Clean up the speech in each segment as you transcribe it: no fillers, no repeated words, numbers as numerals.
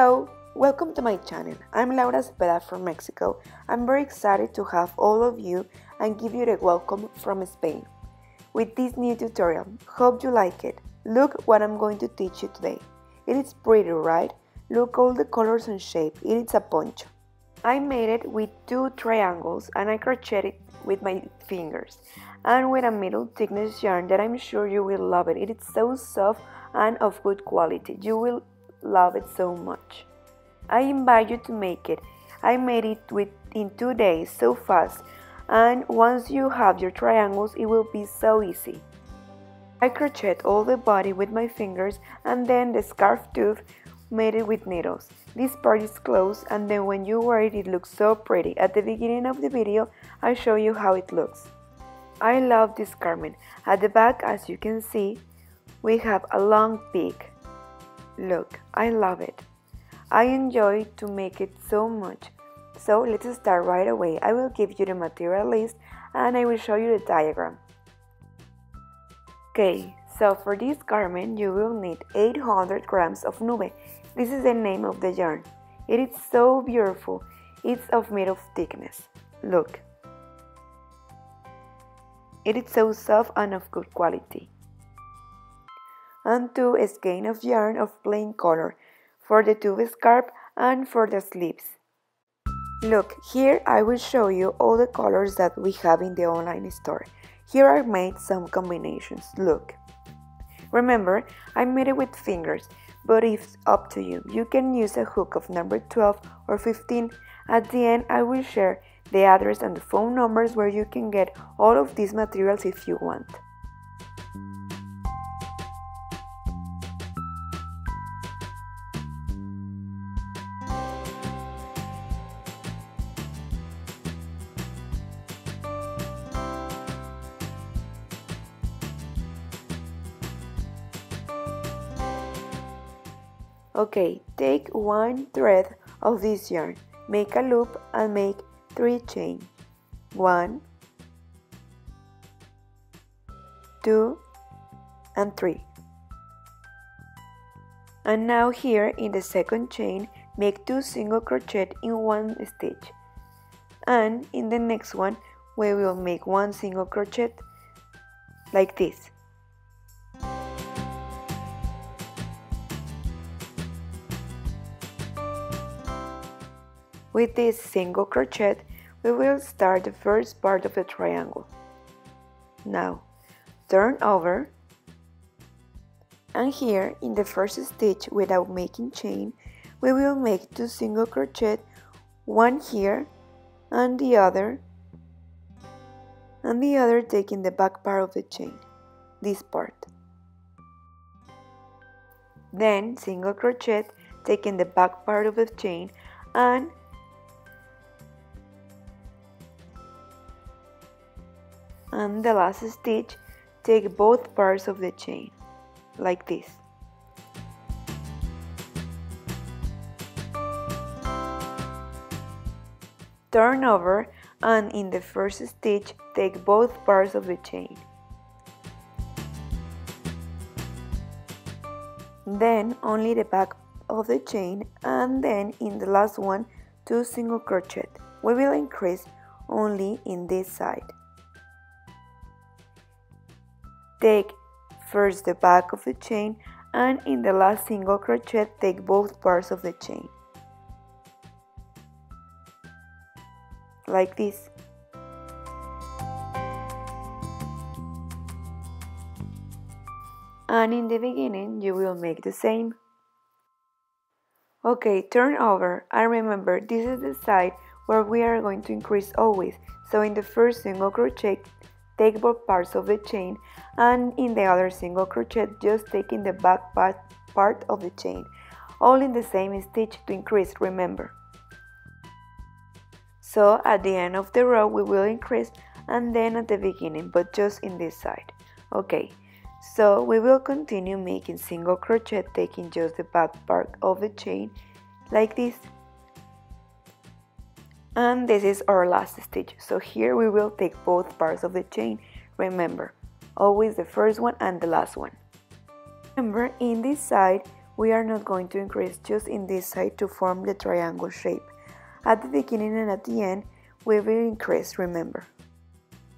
Hello, welcome to my channel. I'm Laura Cepeda from Mexico. I'm very excited to have all of you and give you the welcome from Spain. With this new tutorial, hope you like it. Look what I'm going to teach you today. It is pretty, right? Look all the colors and shape. It is a poncho. I made it with two triangles and I crocheted it with my fingers and with a middle thickness yarn that I'm sure you will love it. It is so soft and of good quality. You will love it so much. I invite you to make it. I made it in 2 days, so fast, and once you have your triangles it will be so easy. I crocheted all the body with my fingers and then the scarf tooth made it with needles. This part is closed and then when you wear it, it looks so pretty. At the beginning of the video I show you how it looks. I love this garment. At the back, as you can see, we have a long peak. Look, I love it. I enjoy to make it so much. So let's start right away. I will give you the material list and I will show you the diagram. Okay, so for this garment you will need 800 grams of nube. This is the name of the yarn. It is so beautiful. It's of middle thickness. Look. It is so soft and of good quality. And 2 skein of yarn of plain color for the tube scarf and for the sleeves. Look, here I will show you all the colors that we have in the online store. Here I made some combinations. Look. Remember, I made it with fingers, but it's up to you. You can use a hook of number 12 or 15. At the end, I will share the address and the phone numbers where you can get all of these materials if you want. Okay, take 1 thread of this yarn, make a loop and make 3 chains. 1, 2, and 3. And now here in the second chain, make 2 single crochet in 1 stitch. And in the next one, we will make 1 single crochet like this. With this single crochet, we will start the first part of the triangle. Now, turn over, and here in the first stitch without making chain, we will make 2 single crochet, one here and the other taking the back part of the chain, this part. Then single crochet, taking the back part of the chain, and the last stitch, take both parts of the chain, like this. Turn over and in the first stitch, take both parts of the chain. Then only the back of the chain and then in the last one, 2 single crochet. We will increase only in this side. Take first the back of the chain and in the last single crochet take both parts of the chain. Like this. And in the beginning you will make the same. Okay, turn over and remember this is the side where we are going to increase always. So in the first single crochet, take both parts of the chain and in the other single crochet just taking the back part of the chain, all in the same stitch to increase, remember. So at the end of the row we will increase and then at the beginning, but just in this side. Okay, so we will continue making single crochet taking just the back part of the chain like this. And this is our last stitch, so here we will take both parts of the chain, remember, always the first one and the last one. Remember, in this side we are not going to increase just in this side to form the triangle shape. At the beginning and at the end, we will increase, remember.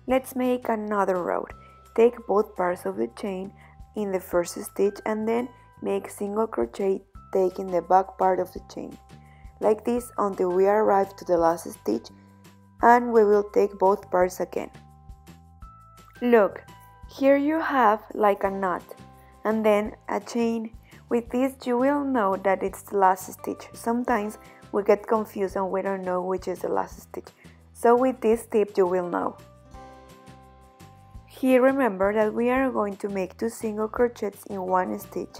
Let's make another row. Take both parts of the chain in the first stitch and then make single crochet taking the back part of the chain. Like this until we arrive to the last stitch, and we will take both parts again. Look, here you have like a knot and then a chain. With this you will know that it's the last stitch. Sometimes we get confused and we don't know which is the last stitch. So with this tip you will know. Here remember that we are going to make 2 single crochets in one stitch,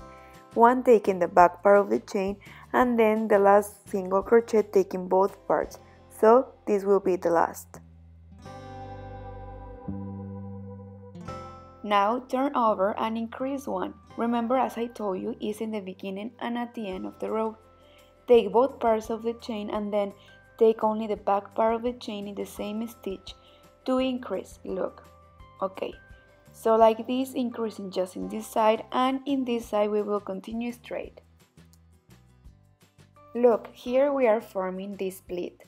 one taking the back part of the chain and then the last single crochet taking both parts. So this will be the last. Now turn over and increase 1. Remember, as I told you, is in the beginning and at the end of the row. Take both parts of the chain and then take only the back part of the chain in the same stitch to increase. Look. Okay, so like this, increasing just in this side, and in this side we will continue straight. Look, here we are forming this pleat.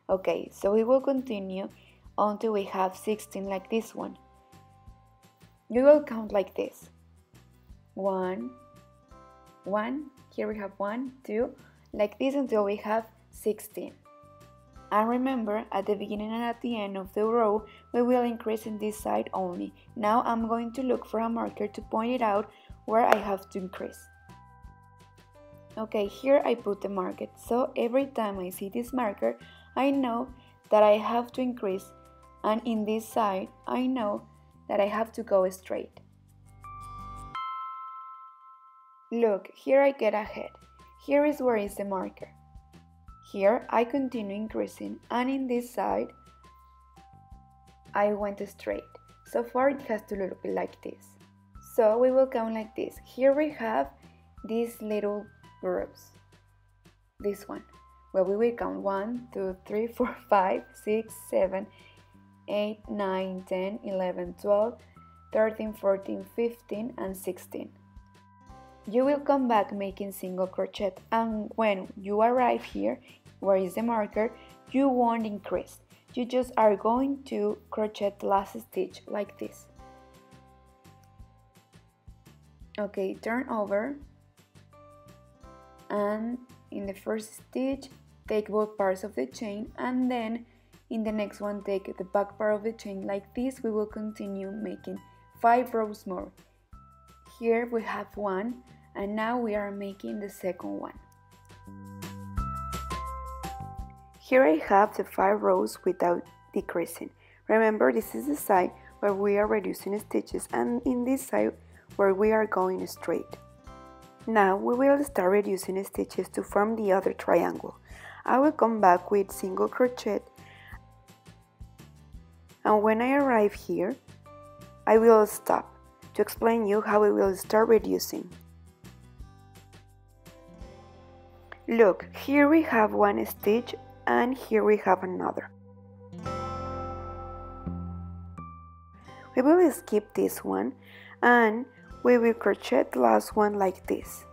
Okay, so we will continue until we have 16 like this one. You will count like this. 1, 1, here we have 1, 2, like this until we have 16. And remember, at the beginning and at the end of the row, we will increase in this side only. Now I'm going to look for a marker to point it out where I have to increase. Okay, here I put the marker, so every time I see this marker, I know that I have to increase, and in this side, I know that I have to go straight. Look, here I get ahead. Here is where is the marker. Here I continue increasing, and in this side I went straight. So far it has to look like this. So we will count like this. Here we have these little groups. This one, where we will count 1, 2, 3, 4, 5, 6, 7, 8, 9, 10, 11, 12, 13, 14, 15, and 16. You will come back making single crochet, and when you arrive here, where is the marker, you won't increase. You just are going to crochet the last stitch like this. Okay, turn over, and in the first stitch, take both parts of the chain, and then in the next one, take the back part of the chain like this. We will continue making 5 rows more. Here we have 1. And now we are making the second one. Here I have the 5 rows without decreasing. Remember, this is the side where we are reducing stitches, and in this side where we are going straight. Now we will start reducing stitches to form the other triangle. I will come back with single crochet, and when I arrive here, I will stop to explain you how we will start reducing. Look, here we have 1 stitch and here we have another. We will skip this one and we will crochet the last one like this.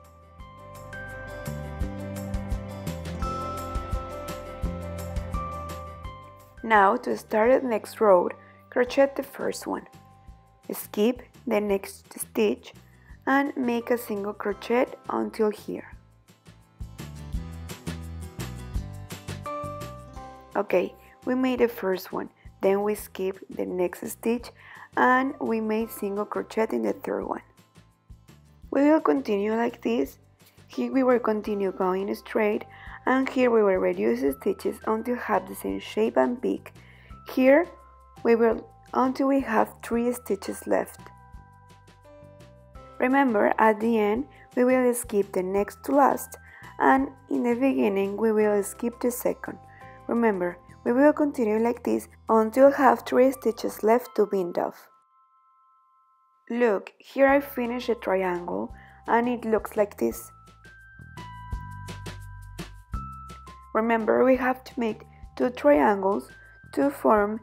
Now to start the next row, crochet the first one. Skip the next stitch and make a single crochet until here. Okay, we made the first one, then we skip the next stitch and we made single crochet in the third one. We will continue like this. Here we will continue going straight, and here we will reduce the stitches until have the same shape and peak. Here we will until we have 3 stitches left. Remember, at the end we will skip the next to last, and in the beginning we will skip the second. Remember, we will continue like this until have 3 stitches left to bind off. Look, here I finished a triangle and it looks like this. Remember, we have to make 2 triangles to form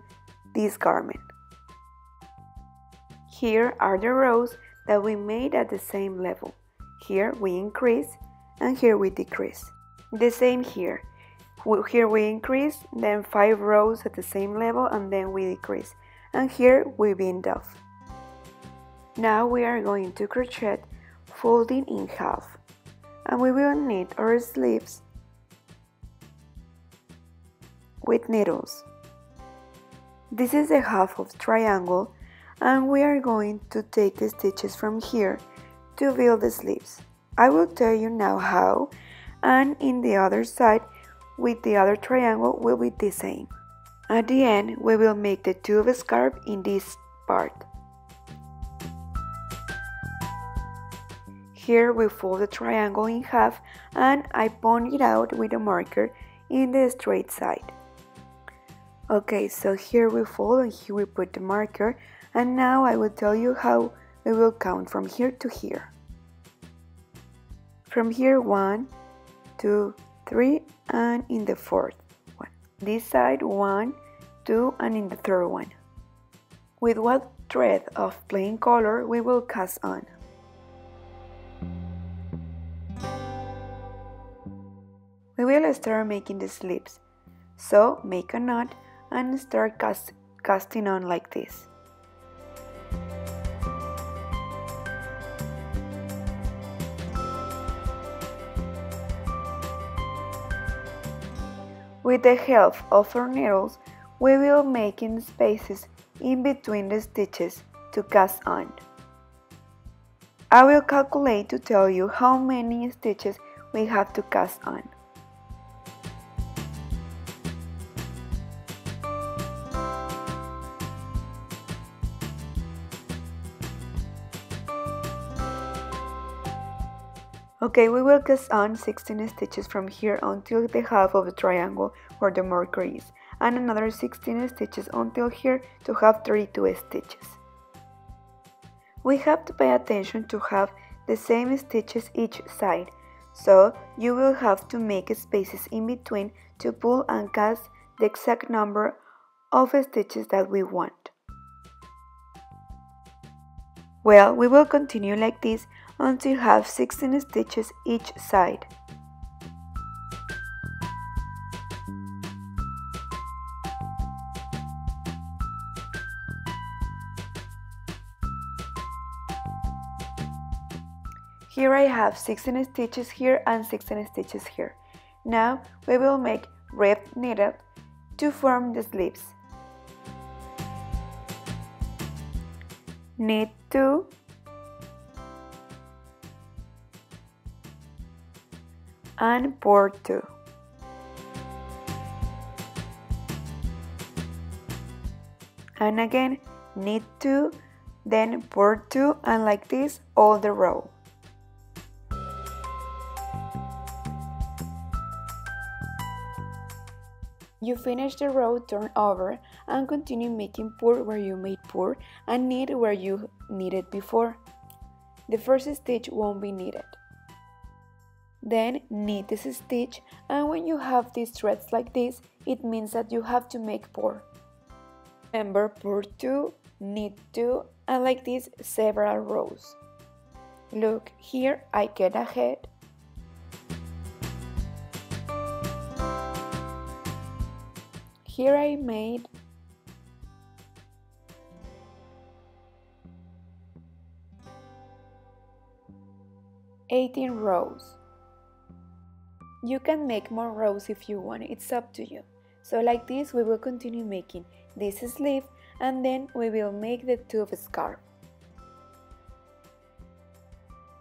this garment. Here are the rows that we made at the same level. Here we increase and here we decrease. The same here. Here we increase, then 5 rows at the same level, and then we decrease. And here we bind off. Now we are going to crochet folding in half. And we will knit our sleeves with needles. This is the half of triangle, and we are going to take the stitches from here to build the sleeves. I will tell you now how, and in the other side with the other triangle will be the same. At the end we will make the tube scarf in this part. Here we fold the triangle in half and I point it out with a marker in the straight side. Okay, so here we fold and here we put the marker, and now I will tell you how we will count from here to here. From here 1, 2, 3, and in the fourth one. This side 1, 2, and in the third one. With what thread of plain color we will cast on. We will start making the sleeves, so make a knot and start casting on like this. With the help of our needles, we will make spaces in between the stitches to cast on. I will calculate to tell you how many stitches we have to cast on. Okay, we will cast on 16 stitches from here until the half of the triangle where the marker is, and another 16 stitches until here to have 32 stitches. We have to pay attention to have the same stitches each side, so you will have to make spaces in between to pull and cast the exact number of stitches that we want. Well, we will continue like this until have 16 stitches each side. Here I have 16 stitches here and 16 stitches here. Now we will make rib knitted to form the sleeves. Knit 2, and pour 2. And again knit 2, then pour 2, and like this all the row. You finish the row, turn over, and continue making pour where you made pour and knit where you knitted before. The first stitch won't be knitted. Then knit this stitch, and when you have these threads like this, it means that you have to make pour. Remember, pour 2, knit 2, and like this several rows. Look, here I get ahead. Here I made 18 rows. You can make more rows if you want, it's up to you. So like this we will continue making this sleeve, and then we will make the tube scarf.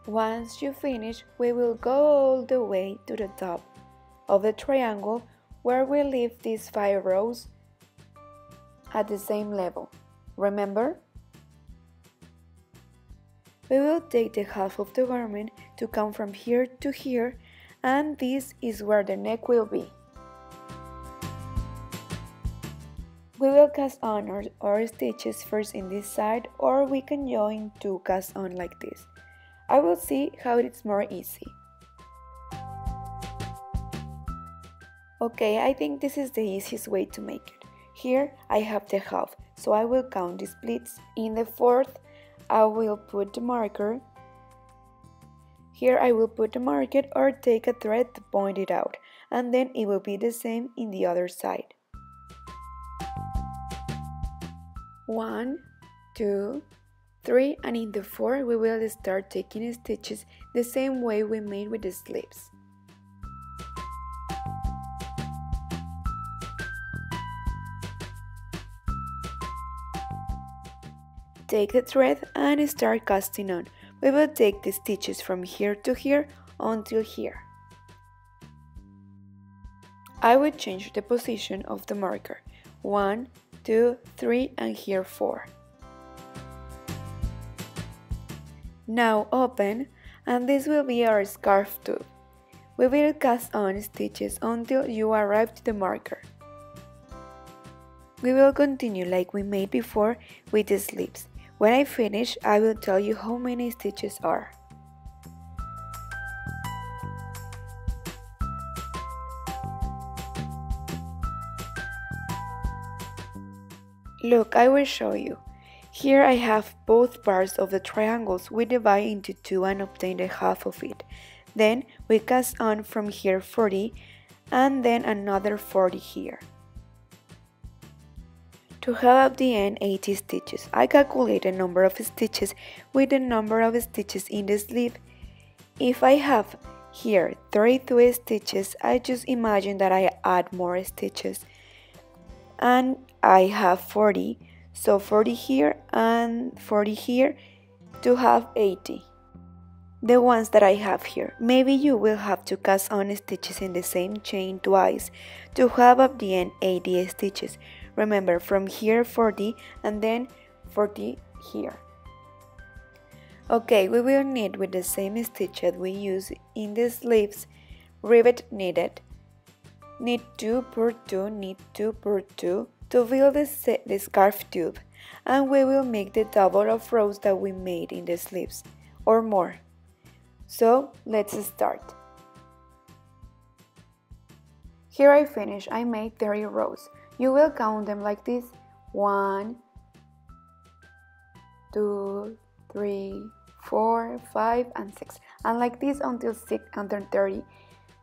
Once you finish, we will go all the way to the top of the triangle where we leave these 5 rows at the same level. Remember? We will take the half of the garment to come from here to here, and this is where the neck will be. We will cast on our stitches first in this side, or we can join to cast on like this. I will see how it's more easy. Okay, I think this is the easiest way to make it. Here I have the half, so I will count the splits. In the fourth, I will put the marker. Here I will put a marker or take a thread to point it out, and then it will be the same in the other side. 1, 2, 3, and in the 4 we will start taking stitches the same way we made with the sleeves. Take the thread and start casting on. We will take the stitches from here to here until here. I will change the position of the marker. 1, 2, 3, and here 4. Now open, and this will be our scarf tube. We will cast on stitches until you arrive to the marker. We will continue like we made before with the sleeves. When I finish, I will tell you how many stitches are. Look, I will show you. Here I have both parts of the triangles. We divide into 2 and obtain the half of it. Then we cast on from here 40 and then another 40 here. To have at the end 80 stitches, I calculate the number of stitches with the number of stitches in the sleeve. If I have here 32 stitches, I just imagine that I add more stitches. And I have 40, so 40 here and 40 here to have 80. The ones that I have here. Maybe you will have to cast on stitches in the same chain twice to have at the end 80 stitches. Remember, from here 40 and then 40 here. Okay, we will knit with the same stitch that we use in the sleeves, rivet knitted. Knit 2 per 2, knit 2 per 2 to fill the scarf tube, and we will make the double of rows that we made in the sleeves, or more. So let's start. Here I finish. I made 30 rows. You will count them like this: 1, 2, 3, 4, 5, and 6, and like this until 30.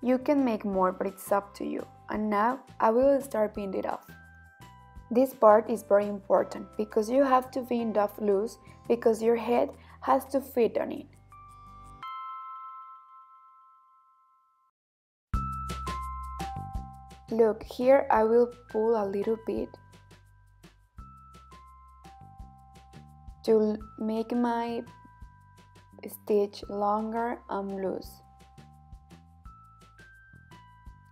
You can make more, but it's up to you. And now I will start pinning it off. This part is very important because you have to pin it off loose because your head has to fit on it. Look, here I will pull a little bit to make my stitch longer and loose.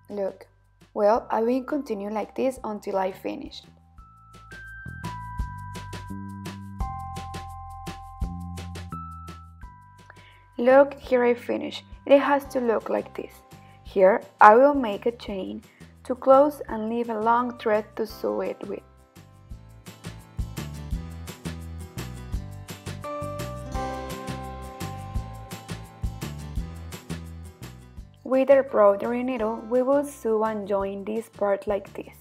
Look, well, I will continue like this until I finish. Look, here I finish. It has to look like this. Here I will make a chain to close and leave a long thread to sew it with. With a embroidery needle, we will sew and join this part like this.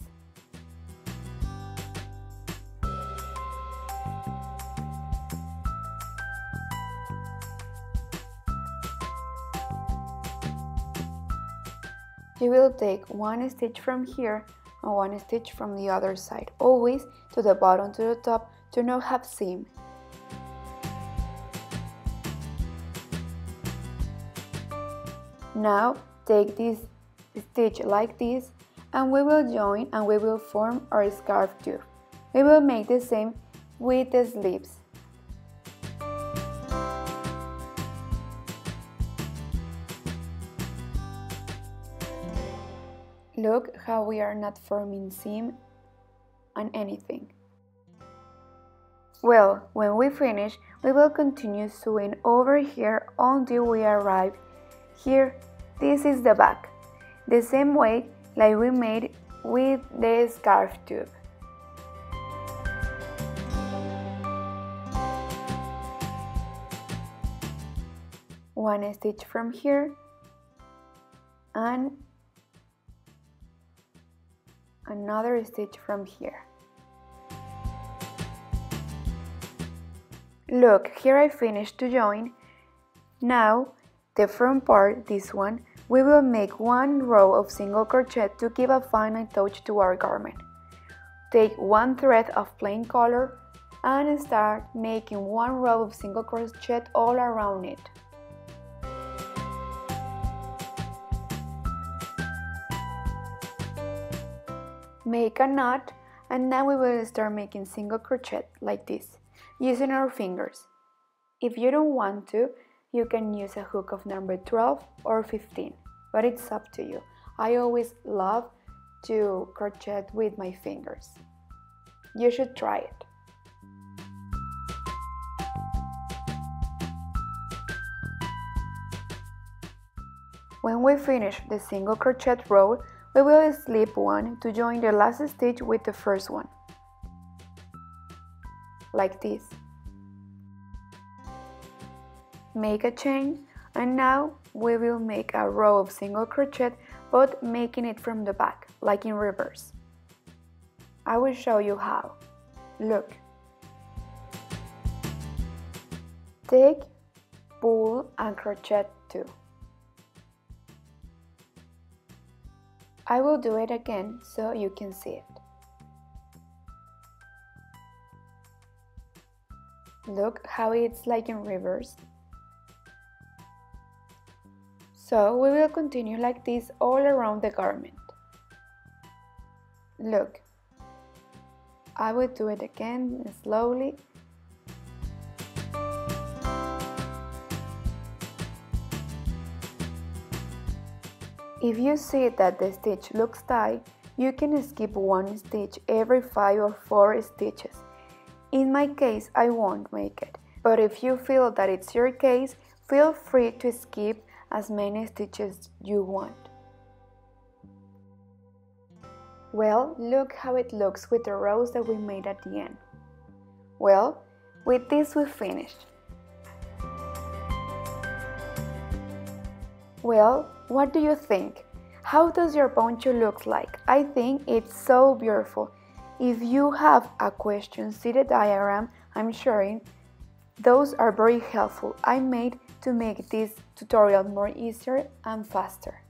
You will take one stitch from here and one stitch from the other side, always to the bottom to the top to not have seam. Now take this stitch like this and we will join and we will form our scarf tube. We will make the same with the sleeves. Look how we are not forming seam on anything. Well, when we finish, we will continue sewing over here until we arrive here. This is the back, the same way like we made with the scarf tube. One stitch from here and another stitch from here. Look, here I finished to join. Now The front part, this one, we will make one row of single crochet to give a final touch to our garment. Take one thread of plain color and start making one row of single crochet all around it. Make a knot, and now we will start making single crochet like this, using our fingers. If you don't want to, you can use a hook of number 12 or 15, but it's up to you. I always love to crochet with my fingers. You should try it. When we finish the single crochet row, we will slip one to join the last stitch with the first one, like this. Make a chain, and now we will make a row of single crochet, but making it from the back, like in reverse. I will show you how. Look. Take, pull, and crochet 2. I will do it again so you can see it. Look how it's like in reverse. So we will continue like this all around the garment. Look, I will do it again slowly. If you see that the stitch looks tight, you can skip one stitch every 5 or 4 stitches. In my case, I won't make it, but if you feel that it's your case, feel free to skip as many stitches you want. Well, look how it looks with the rows that we made at the end. Well, with this we finished. Well, what do you think? How does your poncho look like? I think it's so beautiful. If you have a question, see the diagram I'm sharing. Those are very helpful. I made to make this tutorial more easier and faster.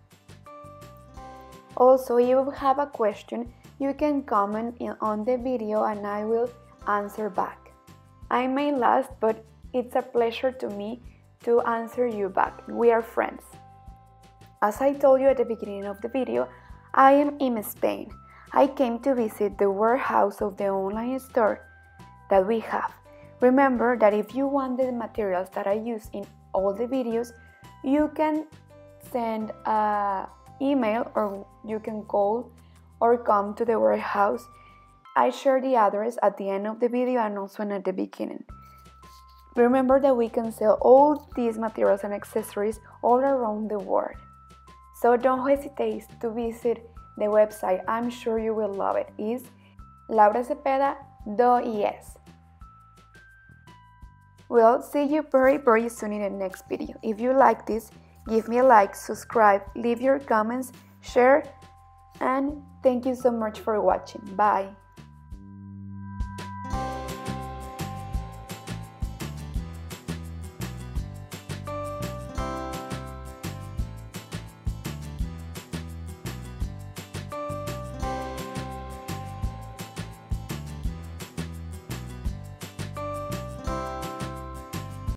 Also, if you have a question, you can comment on the video and I will answer back. I may last, but it's a pleasure to me to answer you back. We are friends. As I told you at the beginning of the video, I am in Spain. I came to visit the warehouse of the online store that we have. Remember that if you want the materials that I use in all the videos, you can send an email or you can call or come to the warehouse. I share the address at the end of the video and also at the beginning. Remember that we can sell all these materials and accessories all around the world. So don't hesitate to visit the website. I'm sure you will love it. It's lauracepeda.es. We'll see you very soon in the next video. If you like this, give me a like, subscribe, leave your comments, share, and thank you so much for watching. Bye!